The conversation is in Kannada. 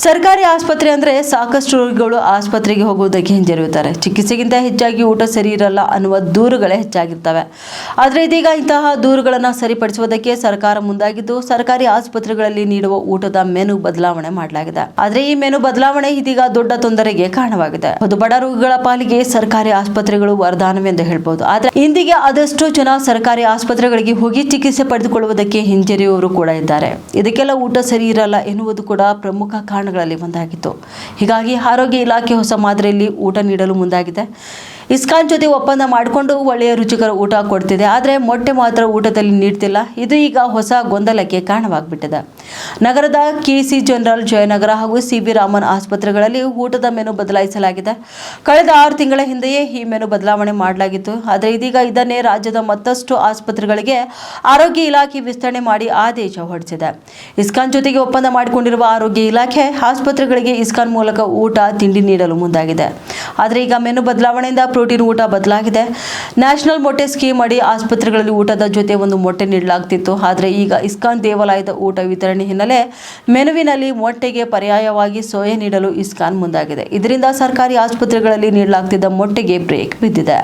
ಸರ್ಕಾರಿ ಆಸ್ಪತ್ರೆ ಅಂದರೆ ಸಾಕಷ್ಟು ರೋಗಿಗಳು ಆಸ್ಪತ್ರೆಗೆ ಹೋಗುವುದಕ್ಕೆ ಹಿಂಜರಿಯುತ್ತಾರೆ. ಚಿಕಿತ್ಸೆಗಿಂತ ಹೆಚ್ಚಾಗಿ ಊಟ ಸರಿ ಇರಲ್ಲ ಅನ್ನುವ ದೂರುಗಳೇ ಹೆಚ್ಚಾಗಿರ್ತವೆ. ಆದರೆ ಇದೀಗ ಇಂತಹ ದೂರುಗಳನ್ನು ಸರಿಪಡಿಸುವುದಕ್ಕೆ ಸರ್ಕಾರ ಮುಂದಾಗಿದ್ದು, ಸರ್ಕಾರಿ ಆಸ್ಪತ್ರೆಗಳಲ್ಲಿ ನೀಡುವ ಊಟದ ಮೆನು ಬದಲಾವಣೆ ಮಾಡಲಾಗಿದೆ. ಆದರೆ ಈ ಮೆನು ಬದಲಾವಣೆ ಇದೀಗ ದೊಡ್ಡ ತೊಂದರೆಗೆ ಕಾರಣವಾಗಿದೆ. ಅದು ಬಡ ರೋಗಿಗಳ ಪಾಲಿಗೆ ಸರ್ಕಾರಿ ಆಸ್ಪತ್ರೆಗಳು ವರದಾನವೆಂದು ಹೇಳ್ಬಹುದು. ಆದರೆ ಇಂದಿಗೆ ಆದಷ್ಟು ಜನ ಸರ್ಕಾರಿ ಆಸ್ಪತ್ರೆಗಳಿಗೆ ಹೋಗಿ ಚಿಕಿತ್ಸೆ ಪಡೆದುಕೊಳ್ಳುವುದಕ್ಕೆ ಹಿಂಜರಿಯುವವರು ಕೂಡ ಇದ್ದಾರೆ. ಇದಕ್ಕೆಲ್ಲ ಊಟ ಸರಿ ಇರಲ್ಲ ಎನ್ನುವುದು ಕೂಡ ಪ್ರಮುಖ ಕಾರಣಗಳಲ್ಲಿ ಒಂದಾಗಿತ್ತು. ಹೀಗಾಗಿ ಆರೋಗ್ಯ ಇಲಾಖೆ ಹೊಸ ಮಾದರಿಯಲ್ಲಿ ಊಟ ನೀಡಲು ಮುಂದಾಗಿದೆ. ಇಸ್ಕಾನ್ ಜೊತೆ ಒಪ್ಪಂದ ಮಾಡಿಕೊಂಡು ಒಳ್ಳೆಯ ರುಚಿಕರ ಊಟ ಕೊಡ್ತಿದೆ. ಆದರೆ ಮೊಟ್ಟೆ ಮಾತ್ರ ಊಟದಲ್ಲಿ ನೀಡ್ತಿಲ್ಲ. ಇದು ಈಗ ಹೊಸ ಗೊಂದಲಕ್ಕೆ ಕಾರಣವಾಗಿಬಿಟ್ಟಿದೆ. ನಗರದ ಕೆಸಿ ಜನರಲ್, ಜಯನಗರ ಹಾಗೂ ಸಿ.ವಿ. ರಾಮನ್ ಆಸ್ಪತ್ರೆಗಳಲ್ಲಿ ಊಟದ ಮೆನು ಬದಲಾಯಿಸಲಾಗಿದೆ. ಕಳೆದ 6 ತಿಂಗಳ ಹಿಂದೆಯೇ ಈ ಮೆನು ಬದಲಾವಣೆ ಮಾಡಲಾಗಿತ್ತು. ಆದರೆ ಇದೀಗ ಇದನ್ನೇ ರಾಜ್ಯದ ಮತ್ತಷ್ಟು ಆಸ್ಪತ್ರೆಗಳಿಗೆ ಆರೋಗ್ಯ ಇಲಾಖೆ ವಿಸ್ತರಣೆ ಮಾಡಿ ಆದೇಶ ಹೊರಡಿಸಿದೆ. ಇಸ್ಕಾನ್ ಜೊತೆಗೆ ಒಪ್ಪಂದ ಮಾಡಿಕೊಂಡಿರುವ ಆರೋಗ್ಯ ಇಲಾಖೆ ಆಸ್ಪತ್ರೆಗಳಿಗೆ ಇಸ್ಕಾನ್ ಮೂಲಕ ಊಟ ತಿಂಡಿ ನೀಡಲು ಮುಂದಾಗಿದೆ. ಆದರೆ ಈಗ ಮೆನು ಬದಲಾವಣೆಯಿಂದ ಪ್ರೋಟೀನ್ ಊಟ ಬದಲಾಗಿದೆ. ನ್ಯಾಷನಲ್ ಮೊಟ್ಟೆ ಸ್ಕೀಮ್ ಅಡಿ ಆಸ್ಪತ್ರೆಗಳಲ್ಲಿ ಊಟದ ಜೊತೆ ಒಂದು ಮೊಟ್ಟೆ ನೀಡಲಾಗ್ತಿತ್ತು. ಆದರೆ ಈಗ ಇಸ್ಕಾನ್ ದೇವಾಲಯದ ಊಟ ವಿತರಣೆ ಹಿನ್ನೆಲೆ ಮೆನುವಿನಲ್ಲಿ ಮೊಟ್ಟೆಗೆ ಪರ್ಯಾಯವಾಗಿ ಸೋಯಾ ನೀಡಲು ಇಸ್ಕಾನ್ ಮುಂದಾಗಿದೆ. ಇದರಿಂದ ಸರ್ಕಾರಿ ಆಸ್ಪತ್ರೆಗಳಲ್ಲಿ ನೀಡಲಾಗ್ತಿದ್ದ ಮೊಟ್ಟೆಗೆ ಬ್ರೇಕ್ ಬಿದ್ದಿದೆ.